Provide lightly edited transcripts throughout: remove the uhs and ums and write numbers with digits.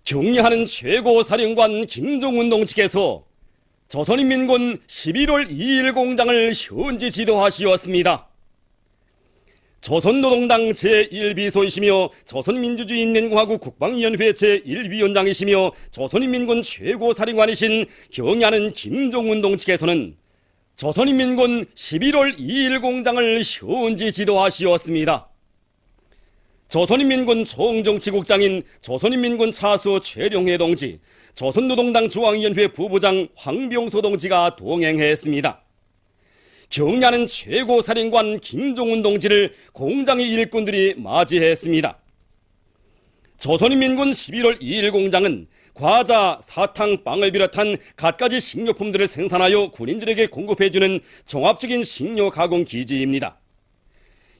경례하는 최고사령관 김정은 동지께서 조선인민군 11월 2일 공장을 현지 지도하시었습니다. 조선노동당 제1비서이시며 조선민주주의인민공화국 국방위원회 제1위원장이시며 조선인민군 최고사령관이신 경례하는 김정은 동지께서는 조선인민군 11월 2일 공장을 현지 지도하시었습니다. 조선인민군 총정치국장인 조선인민군 차수 최룡해 동지, 조선노동당 중앙위원회 부부장 황병소 동지가 동행했습니다. 경례하는 최고사령관 김정은 동지를 공장의 일꾼들이 맞이했습니다. 조선인민군 11월 2일 공장은 과자, 사탕, 빵을 비롯한 갖가지 식료품들을 생산하여 군인들에게 공급해주는 종합적인 식료 가공 기지입니다.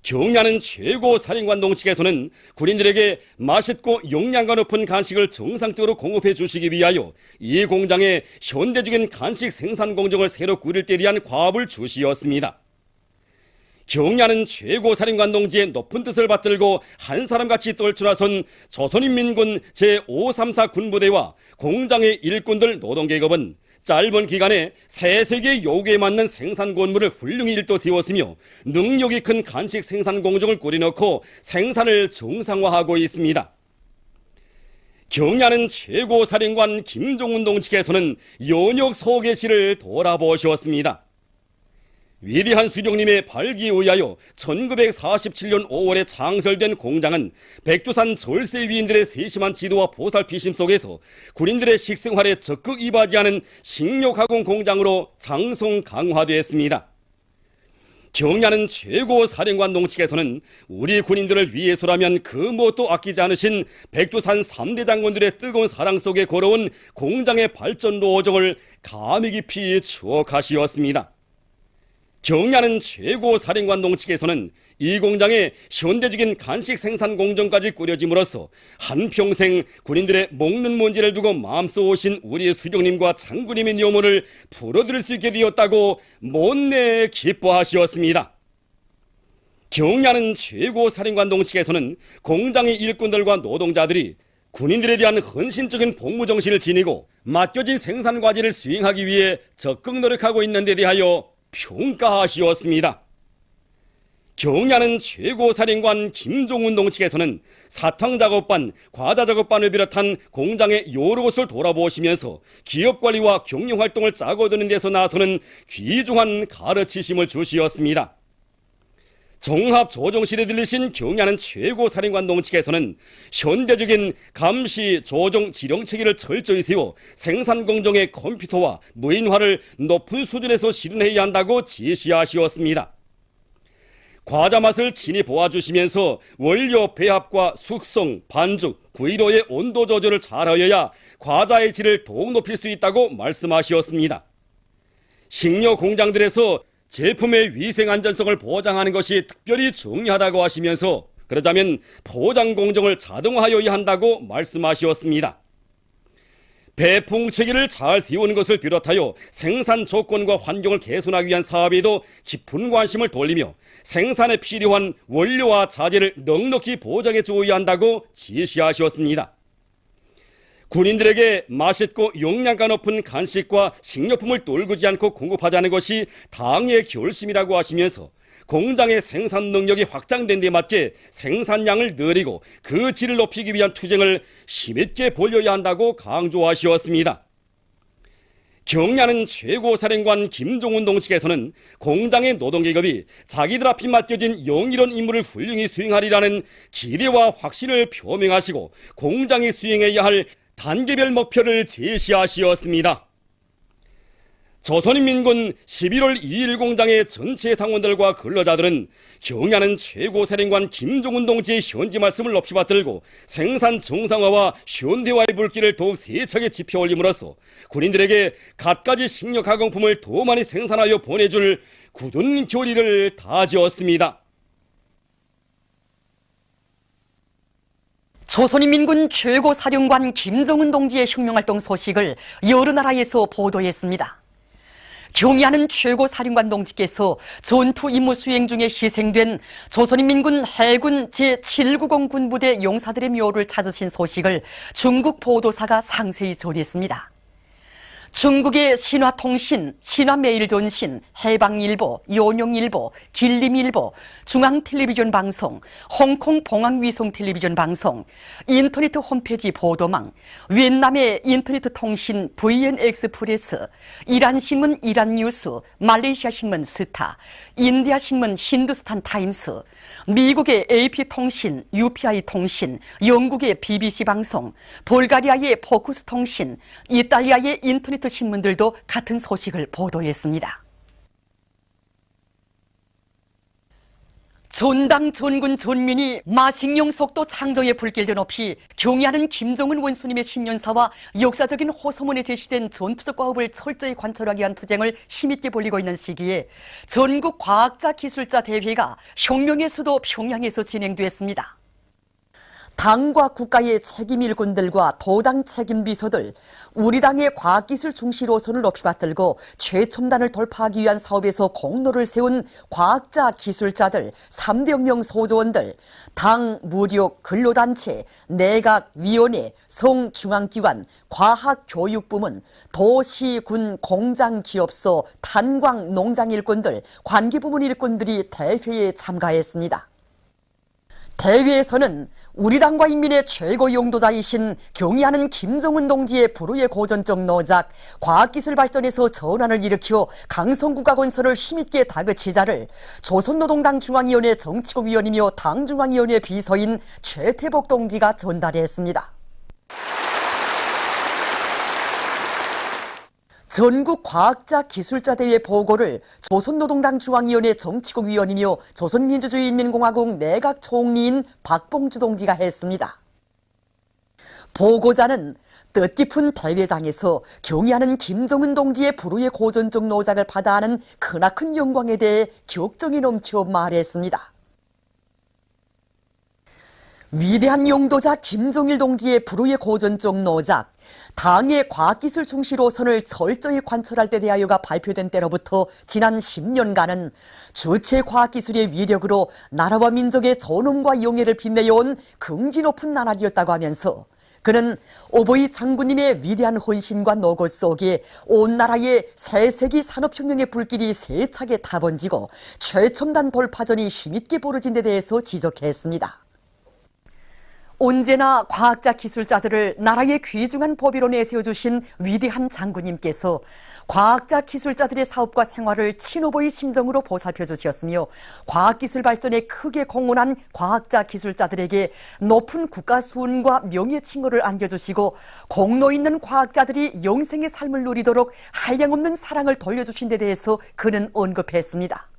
경례하는 최고사령관 동지께서는 군인들에게 맛있고 영양가 높은 간식을 정상적으로 공급해 주시기 위하여 이 공장에 현대적인 간식 생산 공정을 새로 꾸릴 때 대한 과업을 주시었습니다. 경례하는 최고사령관 동지의 높은 뜻을 받들고 한 사람같이 떨쳐나선 조선인민군 제534 군부대와 공장의 일꾼들 노동계급은 짧은 기간에 새 세계의 요구에 맞는 생산 권물을 훌륭히 일도 세웠으며 능력이 큰 간식 생산 공정을 꾸려놓고 생산을 정상화하고 있습니다. 경례하는 최고사령관 김정은 동지께서는 연역 소개시를 돌아보셨습니다. 위대한 수령님의 발기에 의하여 1947년 5월에 창설된 공장은 백두산 절세 위인들의 세심한 지도와 보살피심 속에서 군인들의 식생활에 적극 이바지하는 식료 가공 공장으로 장성 강화되었습니다. 경례하는 최고사령관 동지께서는 우리 군인들을 위해서라면 그 무엇도 아끼지 않으신 백두산 3대 장군들의 뜨거운 사랑 속에 걸어온 공장의 발전 노정을 감히 깊이 추억하시었습니다. 경례하는 최고사령관 동지께서는 이 공장에 현대적인 간식 생산 공정까지 꾸려짐으로써 한평생 군인들의 먹는 문제를 두고 마음쓰오신 우리 수령님과 장군님의 염원을 풀어드릴 수 있게 되었다고 못내 기뻐하시었습니다. 경례하는 최고사령관 동지께서는 공장의 일꾼들과 노동자들이 군인들에 대한 헌신적인 복무정신을 지니고 맡겨진 생산 과제를 수행하기 위해 적극 노력하고 있는 데 대하여 평가하시었습니다. 경례하는 최고사령관 김정은 동지께서는 사탕작업반, 과자작업반을 비롯한 공장의 여러 곳을 돌아보시면서 기업관리와 경영활동을 짜고드는 데서 나서는 귀중한 가르치심을 주시었습니다. 종합조정실에 들리신 경례하는 최고사령관 동지께서는 현대적인 감시, 조정, 지령체계를 철저히 세워 생산공정의 컴퓨터와 무인화를 높은 수준에서 실현해야 한다고 지시하시었습니다. 과자 맛을 친히 보아주시면서 원료 배합과 숙성, 반죽, 구이로의 온도 조절을 잘하여야 과자의 질을 더욱 높일 수 있다고 말씀하시었습니다. 식료 공장들에서 제품의 위생 안전성을 보장하는 것이 특별히 중요하다고 하시면서 그러자면 포장 공정을 자동화하여야 한다고 말씀하시었습니다. 배풍 체계를 잘 세우는 것을 비롯하여 생산 조건과 환경을 개선하기 위한 사업에도 깊은 관심을 돌리며 생산에 필요한 원료와 자재를 넉넉히 보장해 주어야 한다고 지시하셨습니다. 군인들에게 맛있고 영양가 높은 간식과 식료품을 떨구지 않고 공급하자는 것이 당의 결심이라고 하시면서 공장의 생산 능력이 확장된 데 맞게 생산량을 늘리고 그 질을 높이기 위한 투쟁을 힘있게 벌여야 한다고 강조하시었습니다. 경례하는 최고사령관 김정은 동지께서는 공장의 노동계급이 자기들 앞에 맡겨진 영일한 임무를 훌륭히 수행하리라는 기대와 확신을 표명하시고 공장이 수행해야 할 단계별 목표를 제시하시었습니다. 조선인민군 11월 2일 공장의 전체 당원들과 근로자들은 경례하는 최고사령관 김정은 동지의 현지 말씀을 높이 받들고 생산 정상화와 현대화의 불길을 더욱 세차게 지펴올림으로써 군인들에게 갖가지 식료 가공품을 더 많이 생산하여 보내줄 굳은 결의를 다지었습니다. 조선인민군 최고사령관 김정은 동지의 혁명활동 소식을 여러 나라에서 보도했습니다. 경의하는 최고사령관 동지께서 전투 임무 수행 중에 희생된 조선인민군 해군 제790 군부대 용사들의 묘를 찾으신 소식을 중국 보도사가 상세히 전했습니다. 중국의 신화통신, 신화매일전신, 해방일보, 연용일보, 길림일보, 중앙텔레비전 방송, 홍콩 봉황위성 텔레비전 방송, 인터넷 홈페이지 보도망, 위엔남의 인터넷 통신 VN 익스프레스, 이란 신문 이란 뉴스, 말레이시아 신문 스타, 인디아 신문 힌두스탄 타임스, 미국의 AP통신, UPI 통신, 영국의 BBC 방송, 불가리아의 포쿠스 통신, 이탈리아의 인터넷 신문들도 같은 소식을 보도했습니다. 전당 전군 전민이 마식령 속도 창조의 불길도 높이 경의하는 김정은 원수님의 신년사와 역사적인 호소문에 제시된 전투적 과업을 철저히 관철하기 위한 투쟁을 힘있게 벌이고 있는 시기에 전국 과학자 기술자 대회가 혁명의 수도 평양에서 진행됐습니다. 당과 국가의 책임 일꾼들과 도당 책임 비서들, 우리 당의 과학기술 중시 노선을 높이 받들고 최첨단을 돌파하기 위한 사업에서 공로를 세운 과학자 기술자들, 3대 혁명 소조원들, 당, 무력, 근로단체, 내각위원회, 성중앙기관, 과학교육부문, 도시, 군, 공장, 기업소, 탄광, 농장 일꾼들, 관계부문 일꾼들이 대회에 참가했습니다. 대회에서는 우리 당과 인민의 최고 용도자이신 경의하는 김정은 동지의 불후의 고전적 노작, 과학기술 발전에서 전환을 일으켜 강성국가 건설을 힘있게 다그치자를 조선노동당 중앙위원회 정치국위원이며 당중앙위원회 비서인 최태복 동지가 전달했습니다. 전국 과학자 기술자 대회 보고를 조선노동당 중앙위원회 정치국위원이며 조선민주주의인민공화국 내각 총리인 박봉주 동지가 했습니다. 보고자는 뜻깊은 대회장에서 경의하는 김정은 동지의 불후의 고전적 노작을 받아하는 크나큰 영광에 대해 격정이 넘쳐 말했습니다. 위대한 용도자 김정일 동지의 불후의 고전적 노작, 당의 과학기술 중시 노선을 철저히 관철할 때 대하여가 발표된 때로부터 지난 10년간은 주체 과학기술의 위력으로 나라와 민족의 존엄과 영예를 빛내어온 긍지 높은 나날이었다고 하면서 그는 오보이 장군님의 위대한 헌신과 노고 속에 온 나라의 새세기 산업혁명의 불길이 세차게 타번지고 최첨단 돌파전이 힘있게 벌어진 데 대해서 지적했습니다. 언제나 과학자 기술자들을 나라의 귀중한 보비로 내세워주신 위대한 장군님께서 과학자 기술자들의 사업과 생활을 친오보의 심정으로 보살펴 주셨으며 과학기술 발전에 크게 공헌한 과학자 기술자들에게 높은 국가 수운과 명예 칭호를 안겨주시고 공로 있는 과학자들이 영생의 삶을 누리도록 한량없는 사랑을 돌려주신 데 대해서 그는 언급했습니다.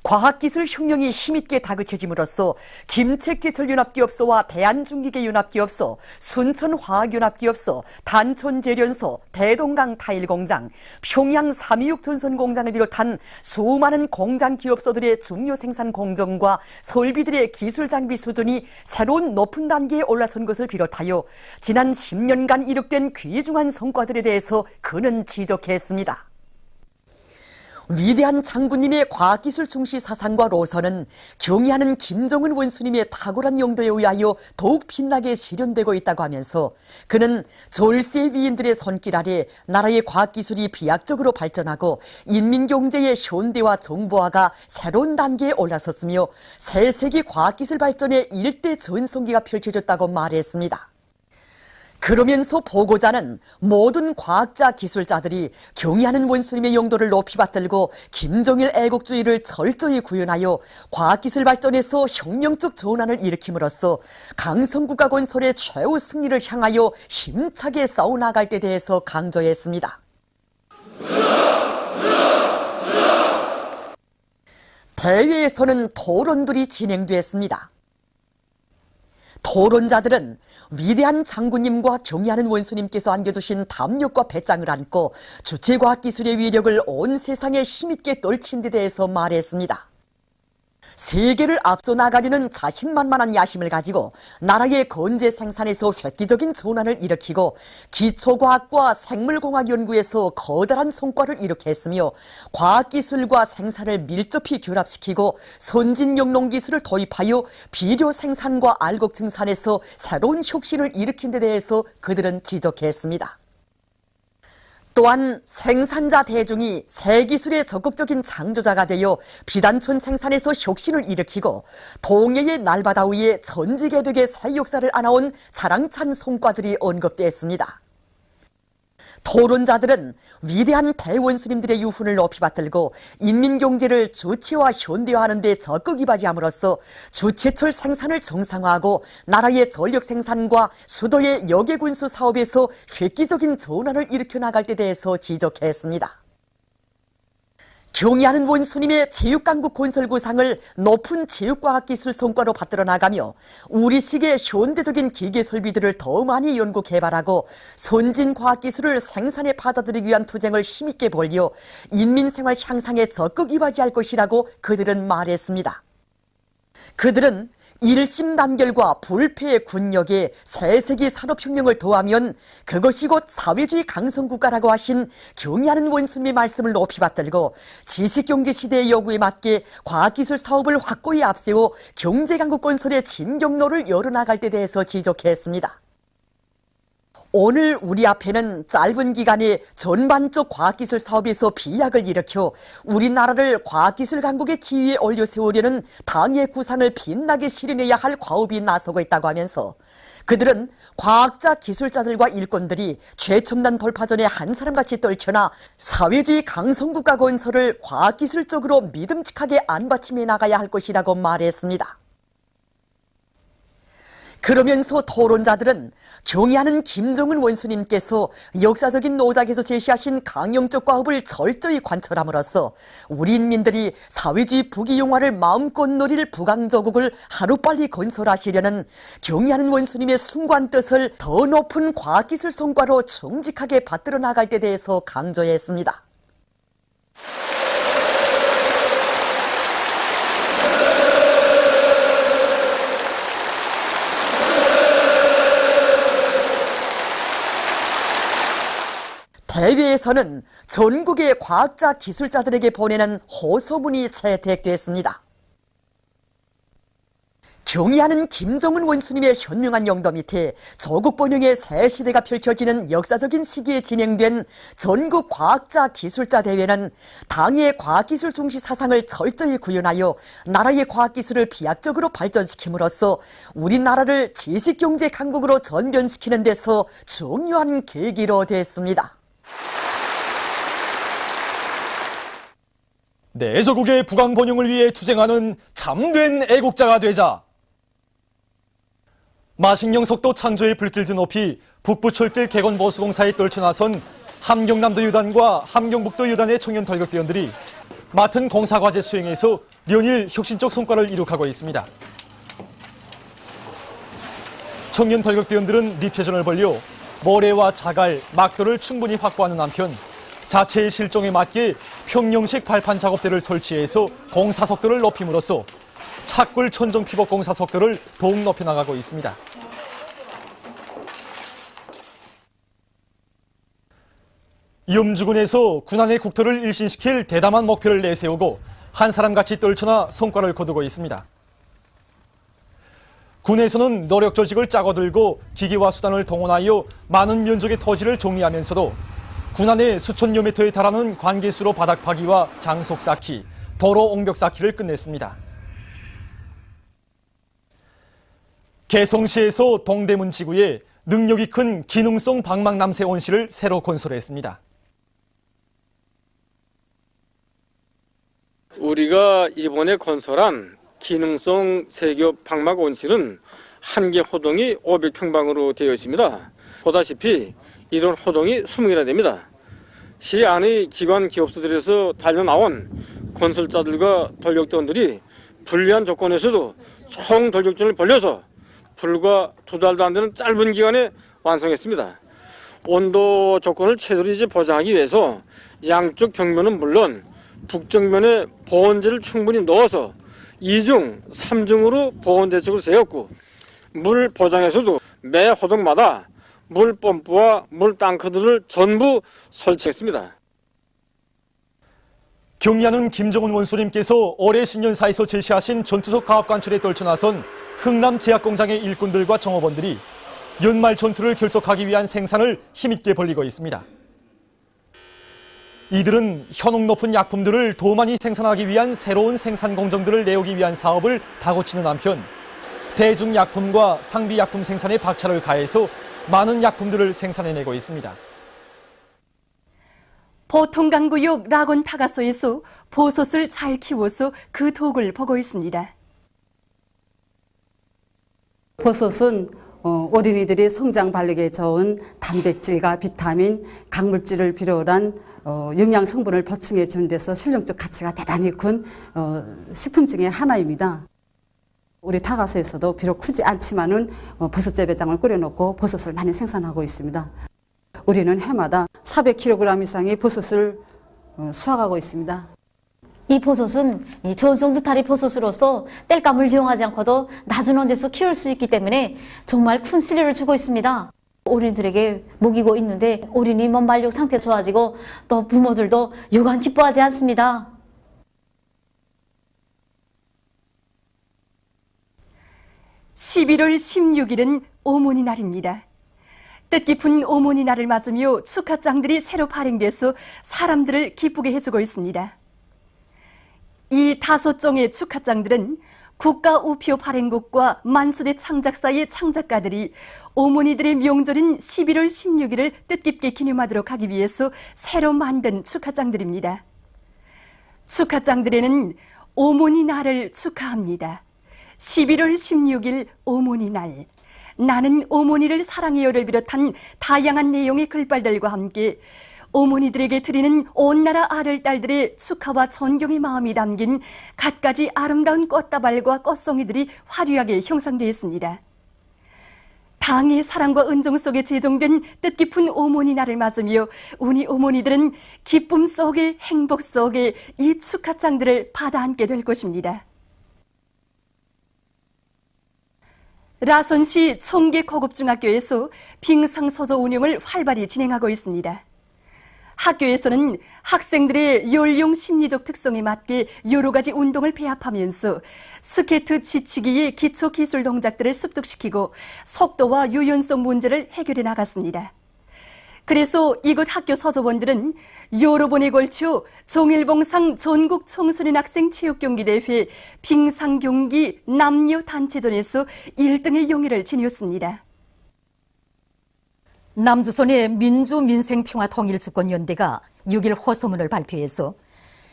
과학기술 혁명이 힘있게 다그쳐짐으로써 김책제철연합기업소와 대한중기계연합기업소, 순천화학연합기업소, 단천재련소, 대동강 타일공장, 평양 326 전선공장을 비롯한 수많은 공장기업소들의 중요 생산 공정과 설비들의 기술장비 수준이 새로운 높은 단계에 올라선 것을 비롯하여 지난 10년간 이룩된 귀중한 성과들에 대해서 그는 지적했습니다. 위대한 장군님의 과학기술 중시 사상과 노선은 경의하는 김정은 원수님의 탁월한 용도에 의하여 더욱 빛나게 실현되고 있다고 하면서 그는 졸세 위인들의 손길 아래 나라의 과학기술이 비약적으로 발전하고 인민경제의 현대화 정보화가 새로운 단계에 올라섰으며 새세기 과학기술 발전의 일대 전성기가 펼쳐졌다고 말했습니다. 그러면서 보고자는 모든 과학자 기술자들이 경의하는 원수님의 용도를 높이 받들고 김정일 애국주의를 철저히 구현하여 과학기술 발전에서 혁명적 전환을 일으킴으로써 강성국가 건설의 최후 승리를 향하여 힘차게 싸워나갈 때 대해서 강조했습니다. 대회에서는 토론들이 진행됐습니다. 토론자들은 위대한 장군님과 경의하는 원수님께서 안겨주신 담력과 배짱을 안고 주체과학기술의 위력을 온 세상에 힘있게 떨친 데 대해서 말했습니다. 세계를 앞서 나가려는 자신만만한 야심을 가지고 나라의 건재 생산에서 획기적인 전환을 일으키고 기초과학과 생물공학 연구에서 거대한 성과를 이룩했으며 과학기술과 생산을 밀접히 결합시키고 선진 영농기술을 도입하여 비료 생산과 알곡 증산에서 새로운 혁신을 일으킨 데 대해서 그들은 지적했습니다. 또한 생산자 대중이 새 기술의 적극적인 창조자가 되어 비단촌 생산에서 혁신을 일으키고 동해의 날바다 위에 전지개벽의 새 역사를 안아온 자랑찬 성과들이 언급됐습니다. 토론자들은 위대한 대원수님들의 유훈을 높이 받들고 인민경제를 주체와 현대화하는 데 적극 이바지함으로써 주체철 생산을 정상화하고 나라의 전력 생산과 수도의 여객운수 사업에서 획기적인 전환을 일으켜 나갈 데 대해서 지적했습니다. 경의하는 원수님의 체육강국 건설 구상을 높은 체육과학기술 성과로 받들어 나가며 우리식의 현대적인 기계 설비들을 더 많이 연구 개발하고 선진 과학기술을 생산에 받아들이기 위한 투쟁을 힘있게 벌여 인민생활 향상에 적극 이바지할 것이라고 그들은 말했습니다. 그들은 일심단결과 불패의 군력에 새세기 산업혁명을 더하면 그것이 곧 사회주의 강성국가라고 하신 경의하는 원수님의 말씀을 높이 받들고 지식경제 시대의 요구에 맞게 과학기술 사업을 확고히 앞세워 경제강국 건설의 진경로를 열어나갈 데 대해서 지적했습니다. 오늘 우리 앞에는 짧은 기간에 전반적 과학기술 사업에서 비약을 일으켜 우리나라를 과학기술 강국의 지위에 올려 세우려는 당의 구상을 빛나게 실현해야 할 과업이 나서고 있다고 하면서 그들은 과학자, 기술자들과 일꾼들이 최첨단 돌파전에 한 사람같이 떨쳐나 사회주의 강성국가 건설을 과학기술적으로 믿음직하게 안받침해 나가야 할 것이라고 말했습니다. 그러면서 토론자들은 경의하는 김정은 원수님께서 역사적인 노작에서 제시하신 강영적 과업을 철저히 관철함으로써 우리 인민들이 사회주의 부귀영화를 마음껏 누릴 부강조국을 하루빨리 건설하시려는 경의하는 원수님의 숭고한 뜻을 더 높은 과학기술 성과로 정직하게 받들어 나갈 데 대해서 강조했습니다. 대회에서는 전국의 과학자, 기술자들에게 보내는 호소문이 채택됐습니다. 경의하는 김정은 원수님의 현명한 영도 밑에 조국 번영의 새 시대가 펼쳐지는 역사적인 시기에 진행된 전국 과학자, 기술자 대회는 당의 과학기술 중시 사상을 철저히 구현하여 나라의 과학기술을 비약적으로 발전시킴으로써 우리나라를 지식경제 강국으로 전변시키는 데서 중요한 계기로 됐습니다. 내조국의 부강 번영을 위해 투쟁하는 참된 애국자가 되자. 마식령 속도 창조의 불길도 높이 북부철길 개건 보수공사에 떨쳐나선 함경남도 유단과 함경북도 유단의 청년 돌격대원들이 맡은 공사과제 수행에서 연일 혁신적 성과를 이룩하고 있습니다. 청년 돌격대원들은 리표전을 벌려 모래와 자갈, 막도를 충분히 확보하는 한편 자체의 실종에 맞게 평형식 발판 작업대를 설치해서 공사 속도를 높임으로써 착굴 천정 피복 공사 속도를 더욱 높여나가고 있습니다. 염주군에서 군안의 국토를 일신시킬 대담한 목표를 내세우고 한 사람같이 떨쳐나 성과를 거두고 있습니다. 군에서는 노력 조직을 짜고 들고 기기와 수단을 동원하여 많은 면적의 토지를 정리하면서도 군안의 수천여 미터에 달하는 관계수로 바닥 파기와 장속 쌓기, 도로 옹벽 쌓기를 끝냈습니다. 개성시에서 동대문 지구에 능력이 큰 기능성 방막남새 온실을 새로 건설했습니다. 우리가 이번에 건설한 기능성 세교 방막 온실은 한 개 호동이 500평방으로 되어 있습니다. 보다시피 이런 호동이 20개나 됩니다. 시 안의 기관 기업소들에서 달려나온 건설자들과 돌격대원들이 불리한 조건에서도 총 돌격전을 벌여서 불과 2달도 안 되는 짧은 기간에 완성했습니다. 온도 조건을 최대로 보장하기 위해서 양쪽 벽면은 물론 북쪽면에 보온재를 충분히 넣어서 2중, 3중으로 보온대책을 세웠고 물 포장에서도 매 호동마다 물 펌프와 물 탱크들을 전부 설치했습니다. 경리하는 김정은 원수님께서 올해 신년사에서 제시하신 전투석 가압 관철에 떨쳐나선 흥남 제약공장의 일꾼들과 정업원들이 연말 전투를 결속하기 위한 생산을 힘있게 벌이고 있습니다. 이들은 현혹 높은 약품들을 더 많이 생산하기 위한 새로운 생산 공정들을 내오기 위한 사업을 다고치는 한편 대중약품과 상비약품 생산에 박차를 가해서 많은 약품들을 생산해내고 있습니다. 보통강구역 락원 타가소에서 버섯을 잘 키워서 그 덕을 보고 있습니다. 버섯은 어린이들이 성장 발육에 좋은 단백질과 비타민, 강물질을 비롯한 영양 성분을 보충해 주는 데서 실용적 가치가 대단히 큰 식품 중에 하나입니다. 우리 타가소에서도 비록 크지 않지만은 버섯 재배장을 꾸려놓고 버섯을 많이 생산하고 있습니다. 우리는 해마다 400kg 이상의 버섯을 수확하고 있습니다. 이 버섯은 전송 느타리 버섯으로서 땔감을 이용하지 않고도 낮은 온도에서 키울 수 있기 때문에 정말 큰 실효를 주고 있습니다. 어린이들에게 먹이고 있는데 어린이 몸 발육 상태 좋아지고 또 부모들도 유감 기뻐하지 않습니다. (11월 16일은) 어머니 날입니다. 뜻깊은 어머니 날을 맞으며 축하장들이 새로 발행돼서 사람들을 기쁘게 해주고 있습니다. 이 5종의 축하장들은 국가우표 발행국과 만수대 창작사의 창작가들이 어머니들의 명절인 11월 16일을 뜻깊게 기념하도록 하기 위해서 새로 만든 축하장들입니다. 축하장들에는 어머니 날을 축하합니다. 11월 16일 어머니 날, 나는 어머니를 사랑해요를 비롯한 다양한 내용의 글발들과 함께 어머니들에게 드리는 온 나라 아들, 딸들의 축하와 존경의 마음이 담긴 갖가지 아름다운 꽃다발과 꽃송이들이 화려하게 형성되어 있습니다. 당의 사랑과 은정 속에 제종된 뜻깊은 어머니 날을 맞으며 우리 어머니들은 기쁨 속에 행복 속에 이 축하장들을 받아 안게 될 것입니다. 라선시 청계고급중학교에서 빙상서조 운영을 활발히 진행하고 있습니다. 학교에서는 학생들의 연령 심리적 특성에 맞게 여러 가지 운동을 배합하면서 스케이트 치치기의 기초 기술 동작들을 습득시키고 속도와 유연성 문제를 해결해 나갔습니다. 그래서 이곳 학교 서조원들은 여러 번에 걸쳐 종일봉상 전국 청소년 학생 체육경기대회 빙상경기 남녀 단체전에서 1등의 영예를 지녔습니다. 남조선의 민주민생평화통일주권연대가 6일 호소문을 발표해서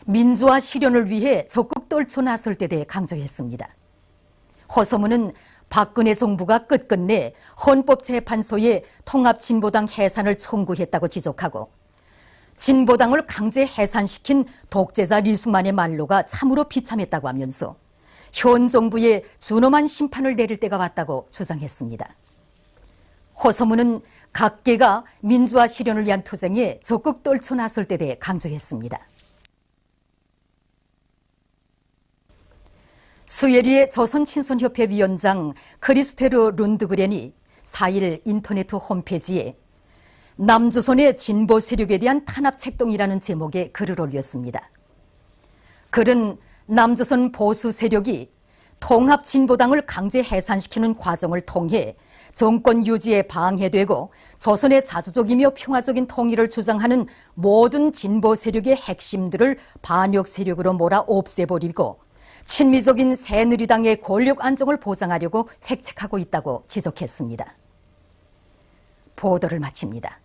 민주화 실현을 위해 적극 떨쳐 나설 때 대해 강조했습니다. 호소문은 박근혜 정부가 끝끝내 헌법재판소에 통합진보당 해산을 청구했다고 지적하고 진보당을 강제 해산시킨 독재자 리숙만의 말로가 참으로 비참했다고 하면서 현 정부에 준엄한 심판을 내릴 때가 왔다고 주장했습니다. 호소문은 각계가 민주화 실현을 위한 투쟁에 적극 떨쳐 나설 때 대해 강조했습니다. 스웨리의 조선친선협회 위원장 크리스테르 룬드그렌이 4일 인터넷 홈페이지에 남조선의 진보 세력에 대한 탄압 책동이라는 제목의 글을 올렸습니다. 글은 남조선 보수 세력이 통합진보당을 강제 해산시키는 과정을 통해 정권 유지에 방해되고 조선의 자주적이며 평화적인 통일을 주장하는 모든 진보 세력의 핵심들을 반역 세력으로 몰아 없애버리고 친미적인 새누리당의 권력 안정을 보장하려고 획책하고 있다고 지적했습니다. 보도를 마칩니다.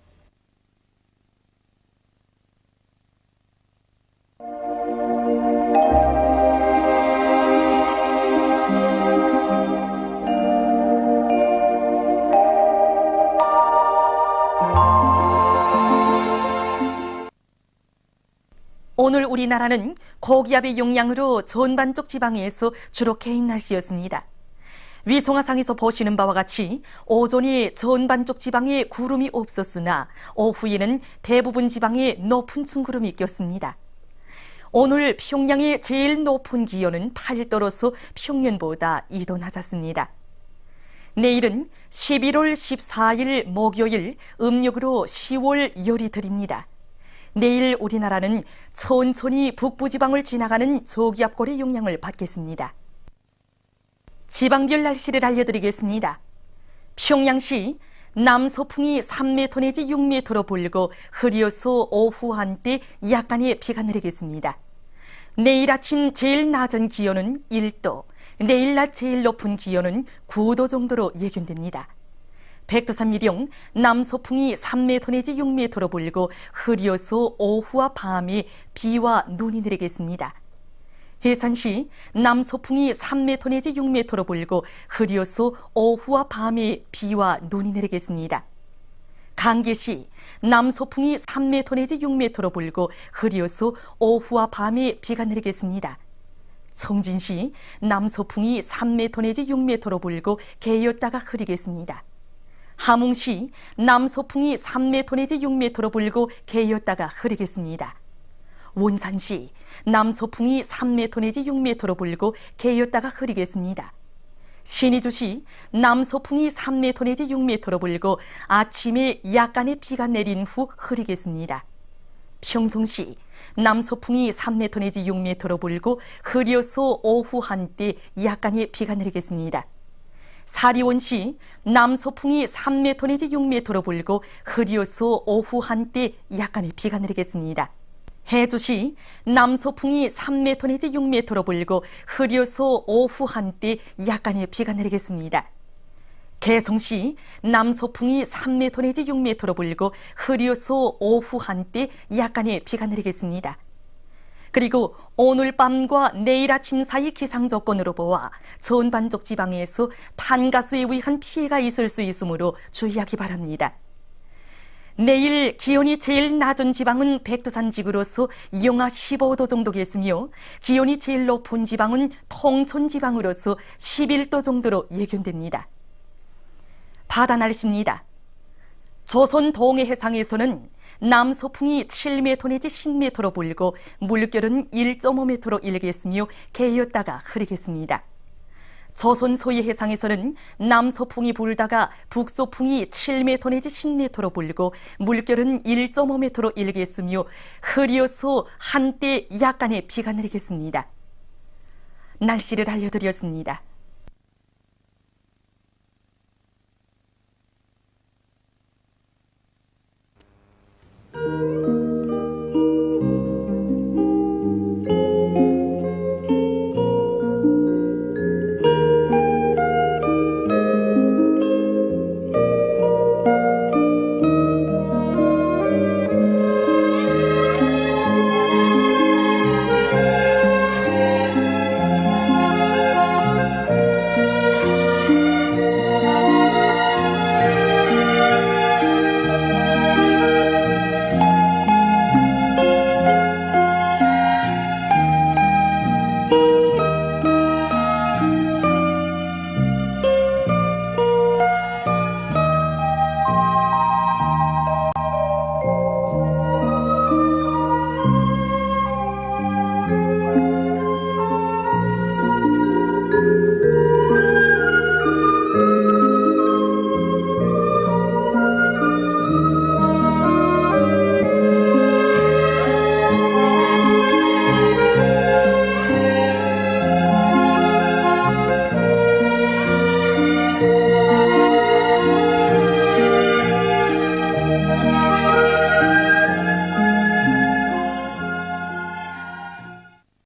오늘 우리나라는 고기압의 영향으로 전반적 지방에서 주로 개인 날씨였습니다. 위성화상에서 보시는 바와 같이 오전이 전반적 지방에 구름이 없었으나 오후에는 대부분 지방에 높은 층구름이 꼈습니다. 오늘 평양의 제일 높은 기온은 8도로서 평년보다 2도 낮았습니다. 내일은 11월 14일 목요일 음력으로 10월 열이 들입니다. 내일 우리나라는 천천히 북부지방을 지나가는 저기압골의 영향을 받겠습니다. 지방별 날씨를 알려드리겠습니다. 평양시 남서풍이 3m 내지 6m로 불고 흐려서 오후 한때 약간의 비가 내리겠습니다. 내일 아침 제일 낮은 기온은 1도, 내일 낮 제일 높은 기온은 9도 정도로 예견됩니다. 백두산미령 남서풍이 3m 내지 6m로 불고 흐려서 오후와 밤에 비와 눈이 내리겠습니다. 해산시 남서풍이 3m 내지 6m로 불고 흐려서 오후와 밤에 비와 눈이 내리겠습니다. 강계시 남서풍이 3m 내지 6m로 불고 흐려서 오후와 밤에 비가 내리겠습니다. 청진시 남서풍이 3m 내지 6m로 불고 개였다가 흐리겠습니다. 함흥시 남서풍이 3m 내지 6m로 불고 개였다가 흐리겠습니다. 원산시 남서풍이 3m 내지 6m로 불고 개였다가 흐리겠습니다. 신의주시 남서풍이 3m 내지 6m로 불고 아침에 약간의 비가 내린 후 흐리겠습니다. 평성시 남서풍이 3m 내지 6m로 불고 흐려서 오후 한때 약간의 비가 내리겠습니다. 사리원시 남서풍이 3m 내지 6m로 불고 흐려서 오후 한때 약간의 비가 내리겠습니다. 해주시 남서풍이 3m 내지 6m로 불고 흐려서 오후 한때 약간의 비가 내리겠습니다. 개성시 남서풍이 3m 내지 6m로 불고 흐려서 오후 한때 약간의 비가 내리겠습니다. 그리고 오늘 밤과 내일 아침 사이 기상 조건으로 보아 전반적 지방에서 탄가수에 의한 피해가 있을 수 있으므로 주의하기 바랍니다. 내일 기온이 제일 낮은 지방은 백두산 지구로서 영하 15도 정도겠으며 기온이 제일 높은 지방은 통천 지방으로서 11도 정도로 예견됩니다. 바다 날씨입니다. 조선 동해 해상에서는 남서풍이 7m 내지 10m로 불고 물결은 1.5m로 일겠으며 개였다가 흐리겠습니다. 조선 소해 해상에서는 남서풍이 불다가 북서풍이 7m 내지 10m로 불고 물결은 1.5m로 일겠으며 흐려서 한때 약간의 비가 내리겠습니다. 날씨를 알려드렸습니다.